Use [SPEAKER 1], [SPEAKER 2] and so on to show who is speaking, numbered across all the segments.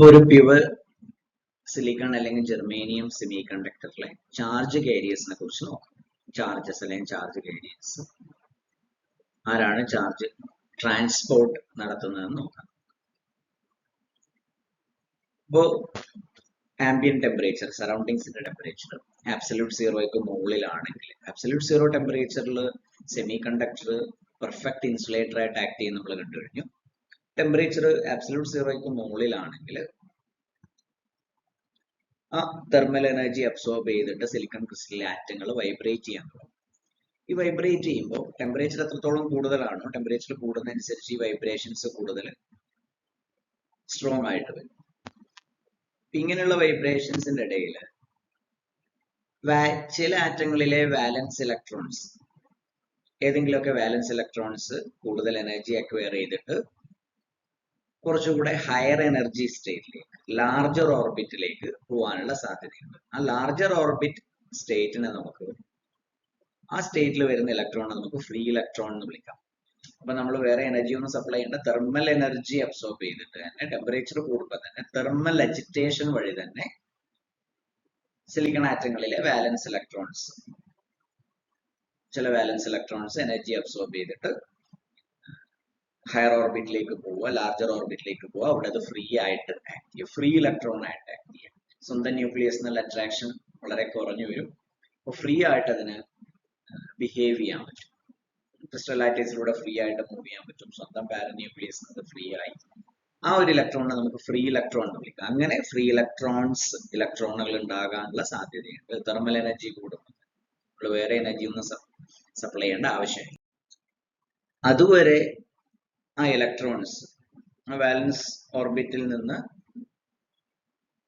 [SPEAKER 1] ഒരു pure silicon അല്ലെങ്കിൽ germanium സെമി കണ്ടക്ടറിലെ ചാർജ് കാരിയേഴ്സിനെ കുറിച്ച് നോക്കാം. ചാർജസ് അല്ലെങ്കിൽ ചാർജ് കാരിയേഴ്സ് ആരാണ് ചാർജ് ട്രാൻസ്പോർട്ട് നടത്തുന്നതെന്ന് നോക്കാം. ഇപ്പോൾ ആംബിയൻ ടെമ്പറേച്ചർ, സറൗണ്ടിങ്സിന്റെ ടെമ്പറേച്ചർ ആബ്സല്യൂട്ട് സീറോയ്ക്ക് മുകളിലാണെങ്കിൽ, ആബ്സല്യൂട്ട് സീറോ ടെമ്പറേച്ചറിൽ സെമി കണ്ടക്ടർ പെർഫെക്റ്റ് ഇൻസുലേറ്റർ ആയിട്ട് ആക്ട് ചെയ്യുന്ന നമ്മൾ കണ്ടു കഴിഞ്ഞു. ടെമ്പറേച്ചർ ആബ്സല്യൂട്ട് സീറോയ്ക്ക് മുകളിലാണെങ്കിൽ ആ തെർമൽ എനർജി അബ്സോർബ് ചെയ്തിട്ട് സിലിക്കൺ ക്രിസ്റ്റലിലെ ആറ്റങ്ങൾ വൈബ്രേറ്റ് ചെയ്യാൻ തുടങ്ങും. ഈ വൈബ്രേറ്റ് ചെയ്യുമ്പോൾ ടെമ്പറേച്ചർ എത്രത്തോളം കൂടുതലാണോ, ടെമ്പറേച്ചർ കൂടുന്നതനുസരിച്ച് ഈ വൈബ്രേഷൻസ് കൂടുതൽ സ്ട്രോങ് ആയിട്ട് വരും. ഇങ്ങനെയുള്ള വൈബ്രേഷൻസിന്റെ ഇടയിൽ ചില ആറ്റങ്ങളിലെ വാലൻസ് ഇലക്ട്രോൺസ്, ഏതെങ്കിലുമൊക്കെ വാലൻസ് ഇലക്ട്രോൺസ് കൂടുതൽ എനർജി അക്വയർ ചെയ്തിട്ട് കുറച്ചുകൂടെ ഹയർ എനർജി സ്റ്റേറ്റിലേക്ക്, ലാർജർ ഓർബിറ്റിലേക്ക് പോകാനുള്ള സാധ്യതയുണ്ട്. ആ ലാർജർ ഓർബിറ്റ് സ്റ്റേറ്റിനെ നമുക്ക്, ആ സ്റ്റേറ്റിൽ വരുന്ന ഇലക്ട്രോണിനെ നമുക്ക് ഫ്രീ ഇലക്ട്രോൺ എന്ന് വിളിക്കാം. അപ്പൊ നമ്മൾ വേറെ എനർജി ഒന്നും സപ്ലൈ ചെയ്യേണ്ട, തെർമൽ എനർജി അബ്സോർബ് ചെയ്തിട്ട് തന്നെ ടെമ്പറേച്ചർ കൂടുമ്പോൾ തന്നെ തെർമൽ അജിറ്റേഷൻ വഴി തന്നെ സിലിക്കൺ ആറ്റങ്ങളിലെ വാലൻസ് ഇലക്ട്രോൺസ്, ചില വാലൻസ് ഇലക്ട്രോൺസ് എനർജി അബ്സോർബ് ചെയ്തിട്ട് ഹയർ ഓർബിറ്റിലേക്ക് പോവുക, ലാർജർ ഓർബിറ്റിലേക്ക് പോവുക, അവിടെ അത് ഫ്രീ ആയിട്ട് ആക്ട് ചെയ്യും, ഫ്രീ ഇലക്ട്രോൺ ആയിട്ട് ആക്ട് ചെയ്യും. സ്വന്തം ന്യൂക്ലിയസിനുള്ള അട്രാക്ഷൻ വളരെ കുറഞ്ഞു വരും. അപ്പോൾ ഫ്രീ ആയിട്ട് അതിന് ബിഹേവ് ചെയ്യാൻ പറ്റും. ക്രിസ്റ്റൽ ലാറ്റിസിലൂടെ ഫ്രീ ആയിട്ട് മൂവ് ചെയ്യാൻ പറ്റും. സ്വന്തം പാരന്യൂക്ലിയസ് ഫ്രീ ആയി ആ ഒരു ഇലക്ട്രോണിനെ നമുക്ക് ഫ്രീ ഇലക്ട്രോൺ എന്ന് വിളിക്കാം. അങ്ങനെ ഫ്രീ ഇലക്ട്രോണുകൾ ഉണ്ടാകാനുള്ള സാധ്യതയുണ്ട്. തെർമൽ എനർജി കൂടുമ്പോൾ നമ്മൾ വേറെ എനർജി ഒന്നും സപ്ലൈ ചെയ്യേണ്ട ആവശ്യമില്ല. അതുവരെ ആ ഇലക്ട്രോൺസ് വാലൻസ് ഓർബിറ്റിൽ നിന്ന്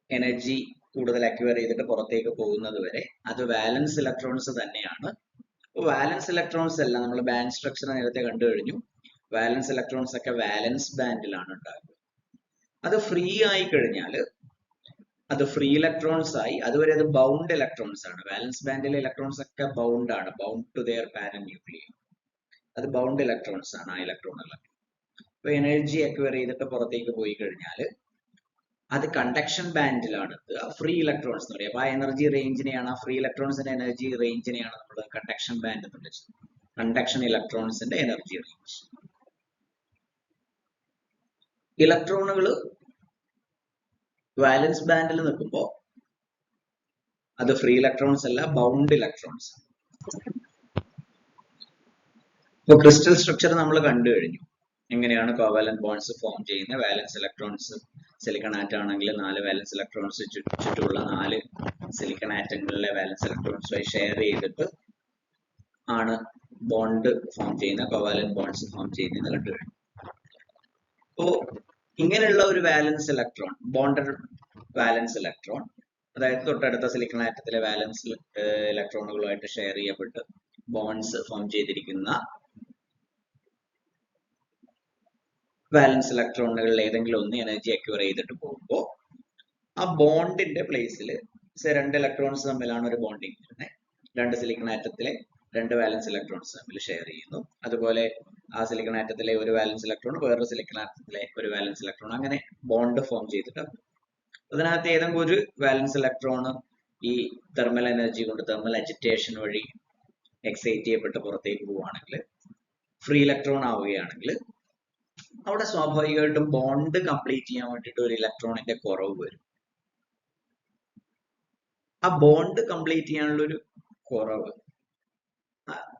[SPEAKER 1] എനർജി കൂടുതൽ അക്വയർ ചെയ്തിട്ട് പുറത്തേക്ക് പോകുന്നത് വരെ അത് വാലൻസ് ഇലക്ട്രോൺസ് തന്നെയാണ്. വാലൻസ് ഇലക്ട്രോൺസ് എല്ലാം നമ്മൾ ബാൻഡ് സ്ട്രക്ചർ നേരത്തെ കണ്ടു കഴിഞ്ഞു. വാലൻസ് ഇലക്ട്രോൺസ് ഒക്കെ വാലൻസ് ബാൻഡിലാണ് ഉണ്ടാകുന്നത്. അത് ഫ്രീ ആയി കഴിഞ്ഞാൽ അത് ഫ്രീ ഇലക്ട്രോൺസ് ആയി. അതുവരെ അത് ബൗണ്ട് ഇലക്ട്രോൺസ് ആണ്. വാലൻസ് ബാൻഡിലെ ഇലക്ട്രോൺസ് ഒക്കെ ബൗണ്ട് ആണ്, ബൗണ്ട് ടു ദെയർ പാരന്യൂക്ലിയർ. അത് ബൗണ്ട് ഇലക്ട്രോൺസ് ആണ് ആ ഇലക്ട്രോണുകൾ. അപ്പൊ എനർജി അക്വയർ ചെയ്തിട്ട് പുറത്തേക്ക് പോയി കഴിഞ്ഞാൽ അത് കണ്ടക്ഷൻ ബാൻഡിലാണ് ഫ്രീ ഇലക്ട്രോൺസ് എന്ന് പറയുക. അപ്പൊ ആ എനർജി റേഞ്ചിനെയാണ്, ആ ഫ്രീ ഇലക്ട്രോൺസിന്റെ എനർജി റേഞ്ചിനെയാണ് നമ്മൾ കണ്ടക്ഷൻ ബാൻഡ് എന്ന് വിളിച്ചത്. കണ്ടക്ഷൻ ഇലക്ട്രോൺസിന്റെ എനർജി റേഞ്ച്. ഇലക്ട്രോണുകൾ വാലൻസ് ബാൻഡിൽ നിൽക്കുമ്പോൾ അത് ഫ്രീ ഇലക്ട്രോൺസ് അല്ല, ബൗണ്ട് ഇലക്ട്രോൺസ്. ഇപ്പൊ ക്രിസ്റ്റൽ സ്ട്രക്ചർ നമ്മൾ കണ്ടു കഴിഞ്ഞു. എങ്ങനെയാണ് കോവാലന്റ് ബോൺസ് ഫോം ചെയ്യുന്നത്? വാലൻസ് ഇലക്ട്രോൺസ്, സിലിക്കൺ ആറ്റം ആണെങ്കിൽ 4 വാലൻസ് ഇലക്ട്രോൺസ് ചുറ്റുമുള്ള 4 സിലിക്കൺ ആറ്റങ്ങളിലെ വാലൻസ് ഇലക്ട്രോൺസുമായി ഷെയർ ചെയ്തിട്ട് ആണ് ബോണ്ട് ഫോം ചെയ്യുന്ന, കോവാലന്റ് ബോൺസ് ഫോം ചെയ്യുന്നത് കണ്ടു കഴിഞ്ഞു. അപ്പോ ഇങ്ങനെയുള്ള ഒരു വാലൻസ് ഇലക്ട്രോൺ, ബോണ്ടഡ് വാലൻസ് ഇലക്ട്രോൺ, അതായത് തൊട്ടടുത്ത സിലിക്കൺ ആറ്റത്തിലെ വാലൻസ് ഇലക്ട്രോണുകളുമായിട്ട് ഷെയർ ചെയ്യപ്പെട്ട് ബോൺസ് ഫോം ചെയ്തിരിക്കുന്ന വാലൻസ് ഇലക്ട്രോണുകളിൽ ഏതെങ്കിലും ഒന്ന് എനർജി അക്വയർ ചെയ്തിട്ട് പോകുമ്പോൾ ആ ബോണ്ടിന്റെ പ്ലേസിൽ 2 ഇലക്ട്രോൺസ് തമ്മിലാണ് ഒരു ബോണ്ടിങ് വരുന്നത്. 2 സിലിക്കൺ ആറ്റത്തിലെ 2 വാലൻസ് ഇലക്ട്രോൺസ് തമ്മിൽ ഷെയർ ചെയ്യുന്നു. അതുപോലെ ആ സിലിക്കൺ ആറ്റത്തിലെ ഒരു വാലൻസ് ഇലക്ട്രോൺ വേറൊരു സിലിക്കൺ ആറ്റത്തിലെ ഒരു വാലൻസ് ഇലക്ട്രോൺ, അങ്ങനെ ബോണ്ട് ഫോം ചെയ്തിട്ടുണ്ട്. അതിനകത്ത് ഏതെങ്കിലും ഒരു വാലൻസ് ഇലക്ട്രോൺ ഈ തെർമൽ എനർജി കൊണ്ട്, തെർമൽ അജിറ്റേഷൻ വഴി എക്സൈറ്റ് ചെയ്യപ്പെട്ട് പുറത്തേക്ക് പോവുകയാണെങ്കിൽ, ഫ്രീ ഇലക്ട്രോൺ ആവുകയാണെങ്കിൽ അവിടെ സ്വാഭാവികമായിട്ടും ബോണ്ട് കംപ്ലീറ്റ് ചെയ്യാൻ വേണ്ടിയിട്ട് ഒരു ഇലക്ട്രോണിന്റെ കുറവ് വരും. ആ ബോണ്ട് കംപ്ലീറ്റ് ചെയ്യാനുള്ള ഒരു കുറവ്,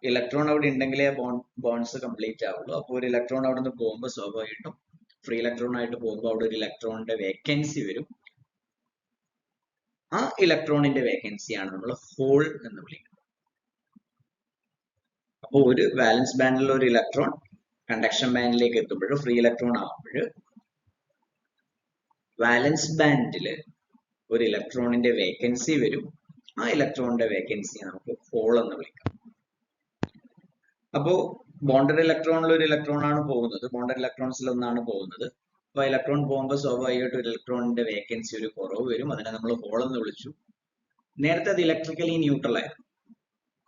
[SPEAKER 1] ഇലക്ട്രോൺ അവിടെ ഉണ്ടെങ്കിലേ ബോൺസ് കംപ്ലീറ്റ് ആവുള്ളൂ. അപ്പോൾ ഒരു ഇലക്ട്രോൺ അവിടെ നിന്ന് പോകുമ്പോൾ സ്വാഭാവികമായിട്ടും ഫ്രീ ഇലക്ട്രോൺ ആയിട്ട് പോകുമ്പോൾ അവിടെ ഒരു ഇലക്ട്രോണിന്റെ വേക്കൻസി വരും. ആ ഇലക്ട്രോണിന്റെ വേക്കൻസിയാണ് നമ്മൾ ഹോൾ എന്ന് വിളിക്കുന്നത്. അപ്പോൾ ഒരു വാലൻസ് ബാൻഡിലുള്ള ഒരു ഇലക്ട്രോൺ കണ്ടക്ഷൻ ബാൻഡിലേക്ക് എത്തുമ്പോൾ, ഫ്രീ ഇലക്ട്രോൺ ആകുമ്പോൾ, വാലൻസ് ബാൻഡില് ഒരു ഇലക്ട്രോണിന്റെ വേക്കൻസി വരും. ആ ഇലക്ട്രോണിന്റെ വേക്കൻസി നമുക്ക് ഹോൾ എന്ന് വിളിക്കാം. അപ്പോ ബോണ്ടഡ് ഇലക്ട്രോണിൽ ഒരു ഇലക്ട്രോൺ ആണ് പോകുന്നത്, ബോണ്ടഡ് ഇലക്ട്രോൺസിൽ ഒന്നാണ് പോകുന്നത്. അപ്പൊ ഇലക്ട്രോൺ പോകുമ്പോൾ സ്വാഭാവികമായിട്ട് ഒരു ഇലക്ട്രോണിന്റെ വേക്കൻസി ഒരു കുറവ് വരും. അതിനെ നമ്മൾ ഹോൾ എന്ന് വിളിച്ചു. നേരത്തെ അത് ഇലക്ട്രിക്കലി ന്യൂട്രൽ ആയിരുന്നു.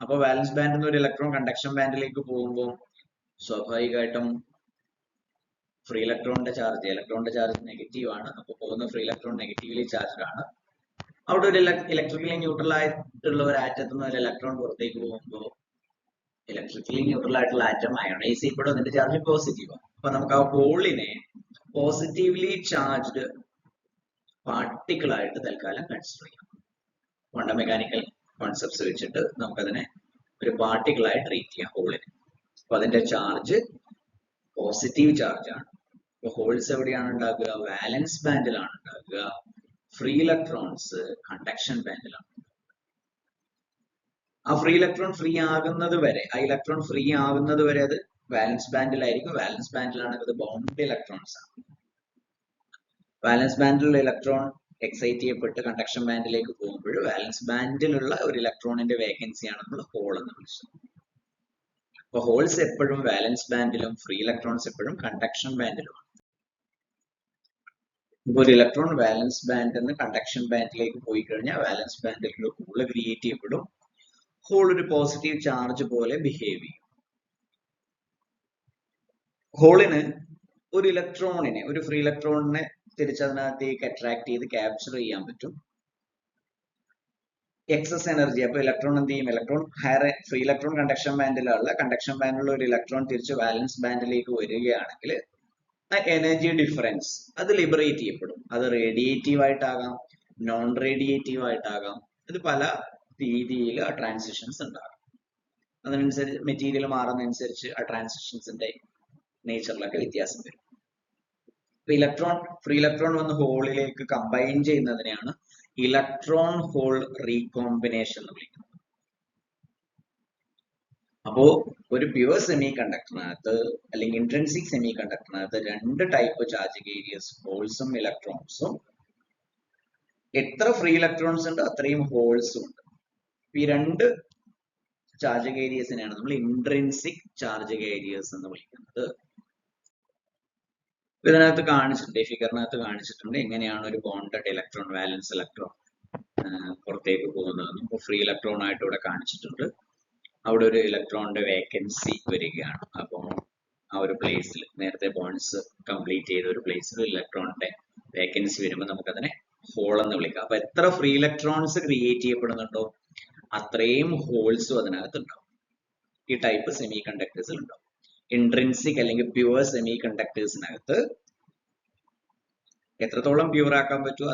[SPEAKER 1] അപ്പൊ വാലൻസ് ബാൻഡിൽ നിന്ന് ഒരു ഇലക്ട്രോൺ കണ്ടക്ഷൻ ബാൻഡിലേക്ക് പോകുമ്പോൾ സ്വാഭാവികമായിട്ടും ഫ്രീ ഇലക്ട്രോണിന്റെ ചാർജ് നെഗറ്റീവ് ആണ്. അപ്പോൾ പോകുന്ന ഫ്രീ ഇലക്ട്രോൺ നെഗറ്റീവ്ലി ചാർജ്ഡ് ആണ്. അവിടെ ഒരു ഇലക്ട്രിക്കലി ന്യൂട്രൽ ആയിട്ടുള്ള ഒരു ആറ്റത്തിൽ നിന്ന് ഒരു ഇലക്ട്രോൺ പുറത്തേക്ക് പോകുമ്പോൾ ഇലക്ട്രിക്കലി ന്യൂട്രൽ ആയിട്ടുള്ള ആറ്റം അയണൈസ് ചെയ്യപ്പെടും, അതിന്റെ ചാർജ് പോസിറ്റീവ് ആണ്. അപ്പൊ നമുക്ക് ആ ഹോളിനെ പോസിറ്റീവ്ലി ചാർജ്ഡ് പാർട്ടിക്കിൾ ആയിട്ട് തൽക്കാലം കൺസിഡർ ചെയ്യാം. ക്വാണ്ടം മെക്കാനിക്കൽ കോൺസെപ്റ്റ്സ് വെച്ചിട്ട് നമുക്കതിനെ ഒരു പാർട്ടിക്കിൾ ആയി ട്രീറ്റ് ചെയ്യാം ഹോളിനെ. അപ്പൊ അതിന്റെ ചാർജ് പോസിറ്റീവ് ചാർജ് ആണ്. അപ്പൊ ഹോൾസ് എവിടെയാണ് ഉണ്ടാക്കുക? വാലൻസ് ബാൻഡിലാണ് ഉണ്ടാക്കുക. ഫ്രീ ഇലക്ട്രോൺസ് കണ്ടക്ഷൻ ബാൻഡിലാണ്. ആ ഫ്രീ ഇലക്ട്രോൺ ഫ്രീ ആകുന്നത് വരെ, ആ ഇലക്ട്രോൺ ഫ്രീ ആകുന്നത് വരെ അത് വാലൻസ് ബാൻഡിലായിരിക്കും. വാലൻസ് ബാൻഡിലാണെങ്കിൽ അത് ബൗണ്ട് ഇലക്ട്രോൺസ് ആണ്. വാലൻസ് ബാൻഡിലുള്ള ഇലക്ട്രോൺ എക്സൈറ്റ് ചെയ്യപ്പെട്ട് കണ്ടക്ഷൻ ബാൻഡിലേക്ക് പോകുമ്പോൾ വാലൻസ് ബാൻഡിലുള്ള ഒരു ഇലക്ട്രോണിന്റെ വേക്കൻസിയാണ് നമ്മൾ ഹോൾ എന്ന് വിളിച്ചത്. അപ്പൊ ഹോൾസ് എപ്പോഴും വാലൻസ് ബാൻഡിലും ഫ്രീ ഇലക്ട്രോൺസ് എപ്പോഴും കണ്ടക്ഷൻ ബാൻഡിലുമാണ്. ഇപ്പൊ ഒരു ഇലക്ട്രോൺ വാലൻസ് ബാൻഡിൽ നിന്ന് കണ്ടക്ഷൻ ബാൻഡിലേക്ക് പോയി കഴിഞ്ഞാൽ വാലൻസ് ബാൻഡിൽ ഹോൾ ക്രിയേറ്റ് ചെയ്യപ്പെടും. ഹോൾ ഒരു പോസിറ്റീവ് ചാർജ് പോലെ ബിഹേവ് ചെയ്യും. ഹോളിന് ഒരു ഇലക്ട്രോണിനെ, ഒരു ഫ്രീ ഇലക്ട്രോണിനെ തിരിച്ചതിനകത്തേക്ക് അട്രാക്ട് ചെയ്ത് ക്യാപ്ചർ ചെയ്യാൻ പറ്റും. എക്സസ് എനർജി, അപ്പൊ ഇലക്ട്രോൺ എന്ത് ചെയ്യും? Electron higher free electron conduction ബാൻഡിലുള്ള ഒരു ഇലക്ട്രോൺ തിരിച്ച് വാലൻസ് ബാൻഡിലേക്ക് വരികയാണെങ്കിൽ എനർജി ഡിഫറൻസ് അത് ലിബറേറ്റ് ചെയ്യപ്പെടും. അത് റേഡിയേറ്റീവ് ആയിട്ടാകാം, നോൺ റേഡിയേറ്റീവ് ആയിട്ടാകാം. ഇത് പല രീതിയിൽ ആ ട്രാൻസിഷൻസ് ഉണ്ടാകും. അതിനനുസരിച്ച് മെറ്റീരിയൽ മാറുന്നതനുസരിച്ച് ആ ട്രാൻസിഷൻസിന്റെ നേച്ചറിലൊക്കെ വ്യത്യാസം വരും. ഫ്രീ ഇലക്ട്രോൺ വന്ന് ഹോളിലേക്ക് കമ്പൈൻ ചെയ്യുന്നതിനെയാണ് ഇലക്ട്രോൺ ഹോൾ റീകോമ്പിനേഷൻ എന്ന് വിളിക്കുന്നത്. അപ്പോ ഒരു പ്യുവർ സെമി കണ്ടക്ടറിനകത്ത് അല്ലെങ്കിൽ ഇൻട്രിൻസിക് സെമി കണ്ടക്ടറിനകത്ത് രണ്ട് ടൈപ്പ് ചാർജിംഗ് ഏരിയസ്, ഹോൾസും ഇലക്ട്രോൺസും. എത്ര ഫ്രീ ഇലക്ട്രോൺസ് ഉണ്ട് അത്രയും ഹോൾസും ഉണ്ട്. ഈ രണ്ട് ചാർജിംഗ് ഏരിയസിനെയാണ് നമ്മൾ ഇൻട്രിൻസിക് ചാർജിംഗ് ഏരിയസ് എന്ന് വിളിക്കുന്നത്. ഇതിനകത്ത് കാണിച്ചിട്ടുണ്ട്, ഫിഗറിനകത്ത് കാണിച്ചിട്ടുണ്ട് എങ്ങനെയാണ് ഒരു ബോണ്ടഡ് ഇലക്ട്രോൺ, വാലൻസ് ഇലക്ട്രോൺ പുറത്തേക്ക് പോകുന്നതെന്നും. ഇപ്പോൾ ഫ്രീ ഇലക്ട്രോൺ ആയിട്ട് ഇവിടെ കാണിച്ചിട്ടുണ്ട്. അവിടെ ഒരു ഇലക്ട്രോണിന്റെ വേക്കൻസി വരികയാണ്. അപ്പോൾ ആ ഒരു പ്ലേസിൽ നേരത്തെ ബോൺസ് കംപ്ലീറ്റ് ചെയ്ത ഒരു പ്ലേസിൽ ഇലക്ട്രോണിന്റെ വേക്കൻസി വരുമ്പോൾ നമുക്കതിനെ ഹോൾ എന്ന് വിളിക്കാം. അപ്പൊ എത്ര ഫ്രീ ഇലക്ട്രോൺസ് ക്രിയേറ്റ് ചെയ്യപ്പെടുന്നുണ്ടോ അത്രയും ഹോൾസും അതിനകത്ത് ഉണ്ടാവും. ഈ ടൈപ്പ് സെമി കണ്ടക്ടേഴ്സിൽ ഉണ്ടാവും. ഇൻട്രിൻസിക് അല്ലെങ്കിൽ പ്യുവർ സെമി കണ്ടക്ടേഴ്സിനകത്ത് എത്രത്തോളം പ്യുവർ ആക്കാൻ പറ്റുമോ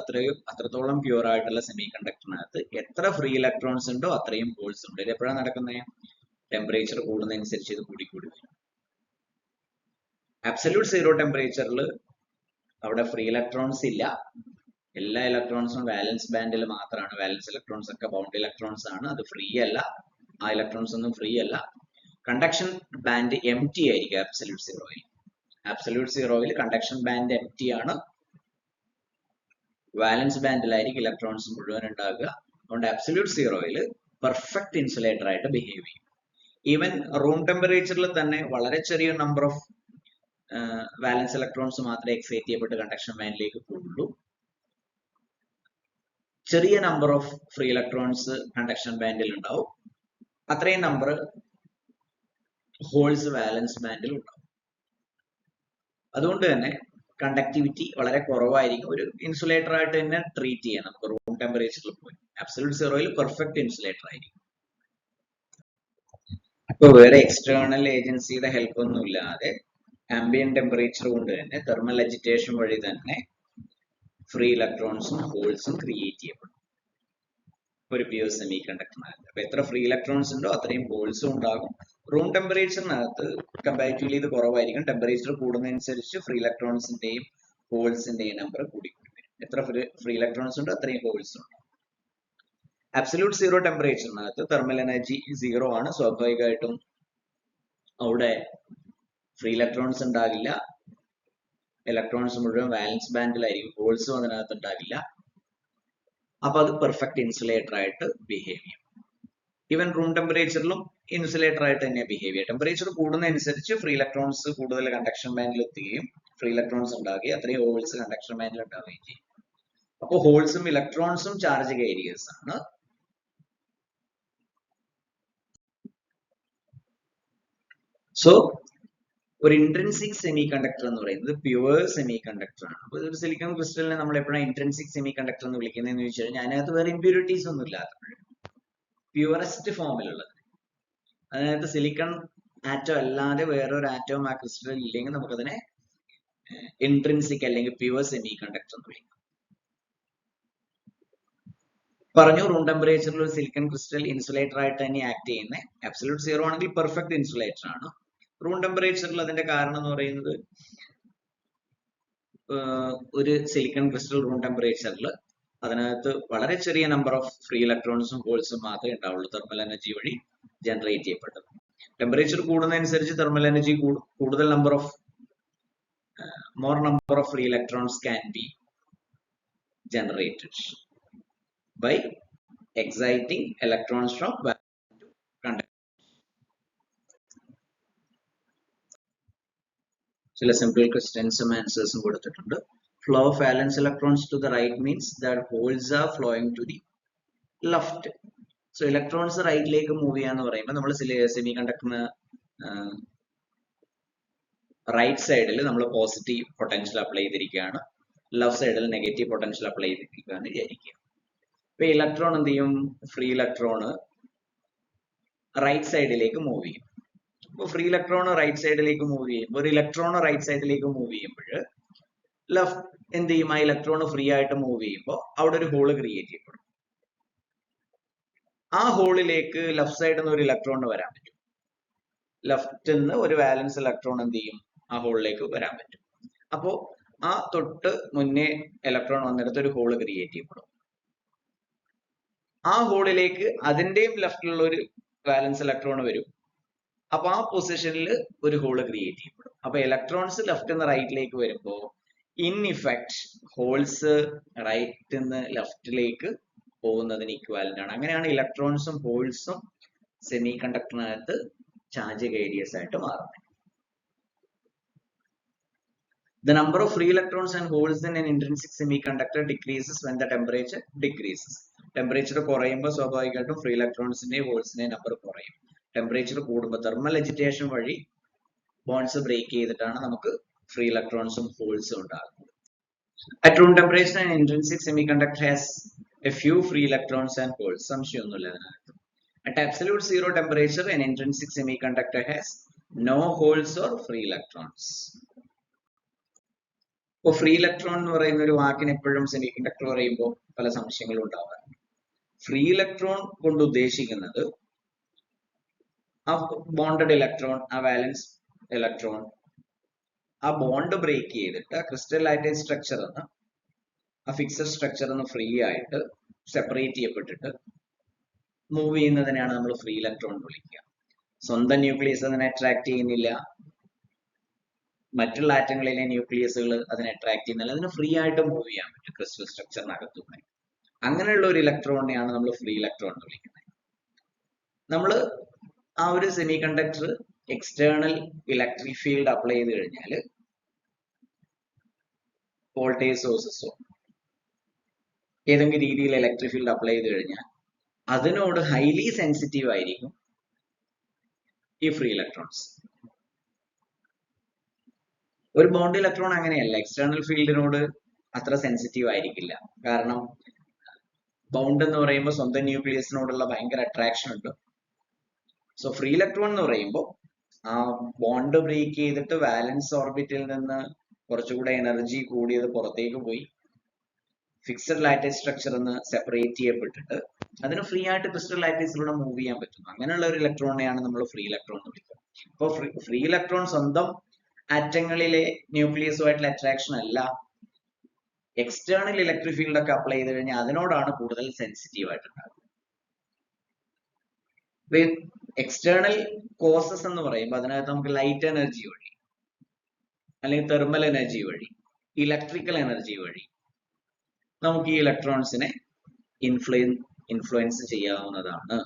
[SPEAKER 1] അത്രത്തോളം പ്യുവർ ആയിട്ടുള്ള സെമി കണ്ടക്ടറിനകത്ത് എത്ര ഫ്രീ ഇലക്ട്രോൺസ് ഉണ്ടോ അത്രയും ഹോൾസ് ഉണ്ട്. ഇത് എപ്പോഴാണ് നടക്കുന്നത്? ടെമ്പറേച്ചർ കൂടുന്നതനുസരിച്ച് ഇത് കൂടിക്കൂടി വരും. അബ്സല്യൂട്ട് സീറോ ടെമ്പറേച്ചറിൽ അവിടെ ഫ്രീ ഇലക്ട്രോൺസ് ഇല്ല. എല്ലാ ഇലക്ട്രോൺസും വാലൻസ് ബാൻഡിൽ മാത്രമാണ്. വാലൻസ് ഇലക്ട്രോൺസ് ഒക്കെ ബൗണ്ട് ഇലക്ട്രോൺസ് ആണ്. അത് ഫ്രീ അല്ല. ആ ഇലക്ട്രോൺസ് ഒന്നും ഫ്രീ അല്ല. കണ്ടക്ഷൻ ബാൻഡ് എം ടി ആയിരിക്കും അബ്സല്യൂട്ട് സീറോയിൽ. അബ്സല്യൂട്ട് സീറോയിൽ കണ്ടക്ഷൻ ബാൻഡ് എം ടി ആണ്. വാലൻസ് ബാൻഡിലായിരിക്കും ഇലക്ട്രോൺസ് മുഴുവൻ ഉണ്ടാകുക. അതുകൊണ്ട് അബ്സല്യൂട്ട് സീറോയിൽ പെർഫെക്റ്റ് ഇൻസുലേറ്റർ ആയിട്ട് ബിഹേവ് ചെയ്യും. ഈവൻ റൂം ടെമ്പറേച്ചറിൽ തന്നെ വളരെ ചെറിയ നമ്പർ ഓഫ് വാലൻസ് ഇലക്ട്രോൺസ് മാത്രമേ എക്സൈറ്റ് ചെയ്യപ്പെട്ട് കണ്ടക്ഷൻ ബാൻഡിലേക്ക് പോകുള്ളൂ. ചെറിയ number of free electrons conduction ബാൻഡിൽ ഉണ്ടാവും. അത്രയും നമ്പർ ഹോൾസ് വാലൻസ് ബാൻഡിൽ ഉണ്ടാവും. അതുകൊണ്ട് തന്നെ കണ്ടക്ടിവിറ്റി വളരെ കുറവായിരിക്കും. ഒരു ഇൻസുലേറ്റർ ആയിട്ട് തന്നെ ട്രീറ്റ് ചെയ്യാം നമുക്ക് റൂം ടെമ്പറേച്ചറിൽ പോയി. അബ്സല്യൂട്ട് സീറോയിൽ പെർഫെക്റ്റ് ഇൻസുലേറ്റർ ആയിരിക്കും. ഇപ്പൊ വേറെ എക്സ്റ്റേണൽ ഏജൻസിയുടെ ഹെൽപ്പ് ഒന്നും ഇല്ലാതെ ആംബിയൻ ടെമ്പറേച്ചർ കൊണ്ട് തന്നെ തെർമൽ അജിറ്റേഷൻ വഴി തന്നെ ഫ്രീ ഇലക്ട്രോൺസും ഹോൾസും ക്രിയേറ്റ് ചെയ്യപ്പെടും ഒരു പ്യുവർ സെമി കണ്ടക്ടറിനകത്ത്. അപ്പൊ എത്ര ഫ്രീ ഇലക്ട്രോൺസ് ഉണ്ടോ അത്രയും ഹോൾസും ഉണ്ടാകും. റൂം ടെമ്പറേച്ചറിനകത്ത് കമ്പാരിറ്റീവ്ലി ഇത് കുറവായിരിക്കും. ടെമ്പറേച്ചർ കൂടുന്നതനുസരിച്ച് ഫ്രീ ഇലക്ട്രോൺസിന്റെയും ഹോൾസിന്റെയും നമ്പർ കൂടി വരും. എത്ര ഫ്രീ ഇലക്ട്രോൺസ് ഉണ്ടോ അത്രയും ഹോൾസ് ഉണ്ട്. അബ്സല്യൂട്ട് സീറോ ടെമ്പറേച്ചറിനകത്ത് തെർമൽ എനർജി സീറോ ആണ്. സ്വാഭാവികമായിട്ടും അവിടെ ഫ്രീ ഇലക്ട്രോൺസ് ഉണ്ടാകില്ല. ഇലക്ട്രോൺസ് മുഴുവൻ വാലൻസ് ബാൻഡിലായിരിക്കും. ഹോൾസും അതിനകത്ത് ഉണ്ടാകില്ല. അപ്പൊ അത് പെർഫെക്റ്റ് ഇൻസുലേറ്റർ ആയിട്ട് ബിഹേവ് ചെയ്യും. ഈവൻ റൂം ടെമ്പറേച്ചറിലും ഇൻസുലേറ്റർ ആയിട്ട് തന്നെ ബിഹേവ് ചെയ്യുക. ടെമ്പറേച്ചർ കൂടുന്നതനുസരിച്ച് ഫ്രീ ഇലക്ട്രോൺസ് കൂടുതൽ കണ്ടക്ഷൻ ബാൻഡിൽ എത്തുകയും ഫ്രീ ഇലക്ട്രോൺസ് ഉണ്ടാകുകയും അത്രയും ഹോൾസ് കണ്ടക്ഷൻ ബാൻഡിൽ ഉണ്ടാവുകയും ചെയ്യും. അപ്പോൾ ഹോൾസും ഇലക്ട്രോൺസും ചാർജ് ഏരിയസ് ആണ്. സോ ഒരു ഇൻട്രിൻസിക് സെമി കണ്ടക്ടർ എന്ന് പറയുന്നത് പ്യുവർ സെമി കണ്ടക്ടർ ആണ്. അപ്പോൾ ഒരു സിലിക്കൺ ക്രിസ്റ്റലിനെ നമ്മൾ എപ്പോഴാണ് ഇൻട്രിൻസിക് സെമി കണ്ടക്ടർ എന്ന് വിളിക്കുന്നതെന്ന് ചോദിച്ചു കഴിഞ്ഞാൽ അതിനകത്ത് വേറെ ഇമ്പ്യൂരിറ്റീസ് ഒന്നും ഇല്ലാത്തപ്പോൾ പ്യുവറസ്റ്റ് ഫോമിലുള്ളത്, അതിനകത്ത് സിലിക്കൺ ആറ്റം അല്ലാതെ വേറൊരു ആറ്റവും ആ ക്രിസ്റ്റലിൽ ഇല്ലെങ്കിൽ നമുക്കതിനെ ഇൻട്രിൻസിക് അല്ലെങ്കിൽ പ്യുവർ സെമി കണ്ടക്ടർ എന്ന് വിളിക്കാം. പറഞ്ഞു റൂം ടെമ്പറേച്ചറിൽ ഒരു സിലിക്കൺ ക്രിസ്റ്റൽ ഇൻസുലേറ്റർ ആയിട്ട് തന്നെ ആക്ട് ചെയ്യുന്നത്. അബ്സല്യൂട്ട് സീറോ ആണെങ്കിൽ പെർഫെക്റ്റ് ഇൻസുലേറ്റർ ആണ്. റൂം ടെമ്പറേച്ചറിൽ അതിന്റെ കാരണം എന്ന് പറയുന്നത് ഒരു സിലിക്കൺ ക്രിസ്റ്റൽ റൂം ടെമ്പറേച്ചറിൽ അതിനകത്ത് വളരെ ചെറിയ നമ്പർ ഓഫ് ഫ്രീ ഇലക്ട്രോൺസും ഹോൾസും മാത്രമേ ഉണ്ടാവുള്ളൂ തെർമൽ എനർജി വഴി ജനറേറ്റ് ചെയ്യപ്പെട്ടത്. ടെമ്പറേച്ചർ കൂടുന്നതനുസരിച്ച് തെർമൽ എനർജി കൂടുതൽ more number of free electrons can be generated by exciting electrons from valence to conductor. ചില simple questions and answers കൊടുത്തിട്ടുണ്ട്. Flow of valence electrons to the right means that holes are flowing to the left. So electrons right lake move ചെയ്യാന്ന് പറയുമ്പോൾ നമ്മൾ semi കണ്ടക്ടറിന് right സൈഡിൽ നമ്മൾ positive potential apply ചെയ്തിരിക്കുകയാണ്, left സൈഡിൽ negative potential apply ചെയ്തിരിക്കുകയാണ് വിചാരിക്കുക. ഇപ്പൊ ഇലക്ട്രോൺ എന്ത് ചെയ്യും? ഫ്രീ ഇലക്ട്രോണ് റൈറ്റ് സൈഡിലേക്ക് മൂവ് ചെയ്യും. അപ്പോൾ ഫ്രീ ഇലക്ട്രോൺ റൈറ്റ് സൈഡിലേക്ക് മൂവ് ചെയ്യുമ്പോൾ ഒരു ഇലക്ട്രോൺ റൈറ്റ് സൈഡിലേക്ക് മൂവ് ചെയ്യുമ്പോൾ ലെഫ്റ്റ് എന്ത് ചെയ്യും? ആ ഇലക്ട്രോൺ ഫ്രീ ആയിട്ട് മൂവ് ചെയ്യുമ്പോൾ അവിടെ ഒരു ഹോള് ക്രിയേറ്റ് ചെയ്യപ്പെടും. ആ ഹോളിലേക്ക് ലെഫ്റ്റ് സൈഡിൽ നിന്ന് ഒരു ഇലക്ട്രോണിന് വരാൻ പറ്റും. ലെഫ്റ്റിൽ നിന്ന് ഒരു വാലൻസ് ഇലക്ട്രോൺ എന്ത് ചെയ്യും? ആ ഹോളിലേക്ക് വരാൻ പറ്റും. അപ്പോ ആ തൊട്ട് മുന്നേ ഇലക്ട്രോൺ വന്നിടത്ത് ഒരു ഹോള് ക്രിയേറ്റ് ചെയ്യപ്പെടും. ആ ഹോളിലേക്ക് അതിന്റെയും ലെഫ്റ്റിലുള്ള ഒരു വാലൻസ് ഇലക്ട്രോൺ വരും. അപ്പൊ ആ പൊസിഷനിൽ ഒരു ഹോള് ക്രിയേറ്റ് ചെയ്യപ്പെടും. അപ്പൊ ഇലക്ട്രോൺസ് ലെഫ്റ്റ് നിന്ന് റൈറ്റിലേക്ക് വരുമ്പോൾ ഇൻ ഇഫക്റ്റ് ഹോൾസ് റൈറ്റ് നിന്ന് ലെഫ്റ്റിലേക്ക് പോകുന്നതിന് ഇക്വാലന്റ് ആണ്. അങ്ങനെയാണ് ഇലക്ട്രോൺസും ഹോൾസും സെമി കണ്ടക്ടറിനകത്ത് ചാർജ് ഏരിയസ് ആയിട്ട് മാറുന്നത്. The number of free electrons and holes in an intrinsic semiconductor decreases when the temperature decreases. Temperature കുറയുമ്പോൾ സ്വാഭാവികമായിട്ടും ഫ്രീ ഇലക്ട്രോൺസിന്റെയും ഹോൾസിന്റെയും നമ്പർ കുറയും. ടെമ്പറേച്ചർ കൂടുമ്പോൾ തെർമൽ എജിറ്റേഷൻ വഴി ബോൺസ് ബ്രേക്ക് ചെയ്തിട്ടാണ് നമുക്ക് ഫ്രീ ഇലക്ട്രോൺസും ഹോൾസും ഉണ്ടാകുന്നത്. At room temperature, an intrinsic semiconductor has a few free electrons and holes. സംശയമൊന്നുമില്ല അതിനകത്ത്. At absolute zero temperature, an intrinsic semiconductor has no holes or free electrons. ഇപ്പോൾ free electron എന്ന് പറയുന്ന ഒരു വാക്കിന് എപ്പോഴും സെമി കണ്ടക്ടർ പറയുമ്പോൾ പല സംശയങ്ങളും ഉണ്ടാവാറുണ്ട്. ഫ്രീ ഇലക്ട്രോൺ കൊണ്ട് ഉദ്ദേശിക്കുന്നത് ആ ബോണ്ടഡ് ഇലക്ട്രോൺ, ആ വാലൻസ് ഇലക്ട്രോൺ ആ ബോണ്ട് ബ്രേക്ക് ചെയ്തിട്ട് ക്രിസ്റ്റൽ ലാറ്റൈസ് സ്ട്രക്ചർ എന്ന് ആ ഫിക്സഡ് സ്ട്രക്ചർ എന്ന് ഫ്രീ ആയിട്ട് സെപ്പറേറ്റ് ചെയ്യപ്പെട്ടിട്ട് മൂവ് ചെയ്യുന്നതിനാണ് നമ്മൾ ഫ്രീ ഇലക്ട്രോൺ എന്ന് വിളിക്കുക. സ്വന്തം ന്യൂക്ലിയസ് അതിനെ അട്രാക്ട് ചെയ്യുന്നില്ല, മറ്റുള്ള ആറ്റങ്ങളിലെ ന്യൂക്ലിയസുകൾ അതിനെ അട്രാക്ട് ചെയ്യുന്നില്ല, അതിന് ഫ്രീ ആയിട്ട് മൂവ് ചെയ്യാൻ പറ്റും ക്രിസ്റ്റൽ സ്ട്രക്ചറിനകത്തുനിന്ന്. അങ്ങനെയുള്ള ഒരു ഇലക്ട്രോണിനെയാണ് നമ്മൾ ഫ്രീ ഇലക്ട്രോൺ എന്ന് വിളിക്കുന്നത്. നമ്മൾ ആ ഒരു semi conductor external electric field apply ചെയ്ത് കഴിഞ്ഞാൽ വോൾട്ടേജ് സോഴ്സസോ ഏതെങ്കിലും രീതിയിൽ ഇലക്ട്രിക് ഫീൽഡ് അപ്ലൈ ചെയ്ത് കഴിഞ്ഞാൽ അതിനോട് ഹൈലി സെൻസിറ്റീവ് ആയിരിക്കും ഈ ഫ്രീ ഇലക്ട്രോൺസ്. ഒരു ബോണ്ട് ഇലക്ട്രോൺ അങ്ങനെയല്ല, എക്സ്റ്റേണൽ ഫീൽഡിനോട് അത്ര സെൻസിറ്റീവ് ആയിരിക്കില്ല. കാരണം ബൗണ്ട് എന്ന് പറയുമ്പോൾ സ്വന്തം ന്യൂക്ലിയസിനോടുള്ള ഭയങ്കര അട്രാക്ഷൻ ഉണ്ട്. സോ ഫ്രീ ഇലക്ട്രോൺ എന്ന് പറയുമ്പോൾ ആ ബോണ്ട് ബ്രേക്ക് ചെയ്തിട്ട് വാലൻസ് ഓർബിറ്റിൽ നിന്ന് കുറച്ചുകൂടെ എനർജി കൂടിയത് പുറത്തേക്ക് പോയി ഫിക്സഡ് ലാറ്റൈസ് സ്ട്രക്ചർ എന്ന് സെപ്പറേറ്റ് ചെയ്യപ്പെട്ടിട്ട് അതിന് ഫ്രീ ആയിട്ട് ക്രിസ്റ്റൽ ലാറ്റൈസിലൂടെ മൂവ് ചെയ്യാൻ പറ്റും. അങ്ങനെയുള്ള ഒരു ഇലക്ട്രോണിനെയാണ് നമ്മൾ ഫ്രീ ഇലക്ട്രോൺ എന്ന് വിളിക്കുന്നത്. അപ്പോൾ ഫ്രീ ഇലക്ട്രോൺ സ്വന്തം ആറ്റങ്ങളിലെ ന്യൂക്ലിയസുമായിട്ടുള്ള അട്രാക്ഷൻ അല്ല, എക്സ്റ്റേണൽ ഇലക്ട്രിക് ഫീൽഡ് ഒക്കെ അപ്ലൈ ചെയ്ത് കഴിഞ്ഞാൽ അതിനോടാണ് കൂടുതൽ സെൻസിറ്റീവ് ആയിട്ടുണ്ടാകുന്നത്. എക്സ്റ്റേണൽ കോസസ് എന്ന് പറയുമ്പോൾ അതിനകത്ത് നമുക്ക് ലൈറ്റ് എനർജി വഴി അല്ലെങ്കിൽ തെർമൽ എനർജി വഴി ഇലക്ട്രിക്കൽ എനർജി വഴി നമുക്ക് ഈ ഇലക്ട്രോൺസിനെ ഇൻഫ്ലുവൻസ് ചെയ്യാവുന്നതാണ്.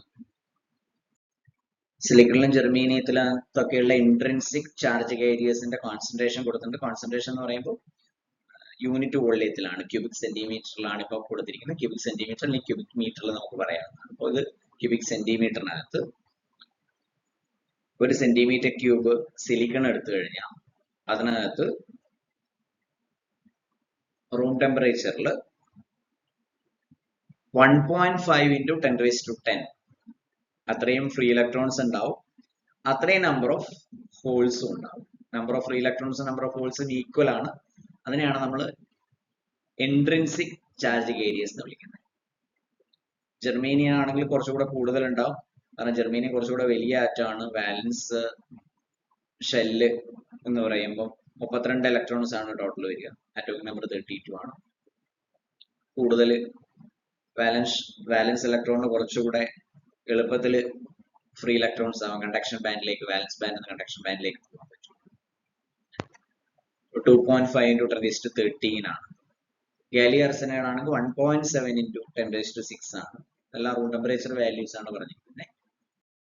[SPEAKER 1] സിലിക്കണിലും ജെർമീനിയത്തിലൊക്കെയുള്ള ഇൻട്രിൻസിക് ചാർജ് ഏരിയസിന്റെ കോൺസെൻട്രേഷൻ കൊടുത്തിട്ടുണ്ട്. കോൺസെൻട്രേഷൻ എന്ന് പറയുമ്പോൾ യൂണിറ്റ് വോള്യത്തിലാണ്, ക്യൂബിക് സെന്റിമീറ്ററിലാണ് ഇപ്പോൾ കൊടുത്തിരിക്കുന്നത്. ക്യൂബിക് സെന്റിമീറ്റർ അല്ലെങ്കിൽ ക്യൂബിക് മീറ്ററിൽ നമുക്ക് പറയാവുന്നതാണ്. അപ്പോൾ ഇത് ക്യൂബിക് സെന്റിമീറ്ററിനകത്ത് ഒരു സെന്റിമീറ്റർ ക്യൂബ് സിലിക്കൺ എടുത്തു കഴിഞ്ഞാൽ അതിനകത്ത് റൂം ടെമ്പറേച്ചറിൽ 1.5 into 10⁻10 അത്രയും ഫ്രീ ഇലക്ട്രോൺസ് ഉണ്ടാവും. അത്രയും നമ്പർ ഓഫ് ഹോൾസും ഉണ്ടാവും. നമ്പർ ഓഫ് ഫ്രീ ഇലക്ട്രോൺസും നമ്പർ ഓഫ് ഹോൾസും ഈക്വൽ ആണ്. അതിനെയാണ് നമ്മൾ ഇൻട്രിൻസിക് ചാർജിങ് ഏരിയസ് എന്ന് വിളിക്കുന്നത്. ജർമേനിയ ആണെങ്കിൽ കുറച്ചുകൂടെ കൂടുതൽ ഉണ്ടാവും. കാരണം ജർമേനിയ കുറച്ചുകൂടെ വലിയ ആറ്റമാണ്. വാലൻസ് ഷെല്ല് എന്ന് പറയുമ്പോൾ 32 ഇലക്ട്രോൺസ് ആണ് ടോട്ടൽ വരിക. ആറ്റോമിക് നമ്പർ 32 ആണ്. കൂടുതൽ വാലൻസ് ഇലക്ട്രോണിന് കുറച്ചുകൂടെ എളുപ്പത്തിൽ ഫ്രീ ഇലക്ട്രോൺസ് ആവാം. കണ്ടക്ഷൻ ബാൻഡിലേക്ക്, വാലൻസ് ബാൻഡിൽ നിന്ന് കണ്ടക്ഷൻ ബാൻഡിലേക്ക് പോകാൻ പറ്റും. 2.5 into 10⁻13 ആണ്. ഗാലിയം ആർസെനൈഡ് ആണെങ്കിൽ 1.7 into 10⁻6 ആണ്. എല്ലാം റൂം ടെമ്പറേച്ചർ വാല്യൂസ് ആണ് പറഞ്ഞിരിക്കുന്നത്.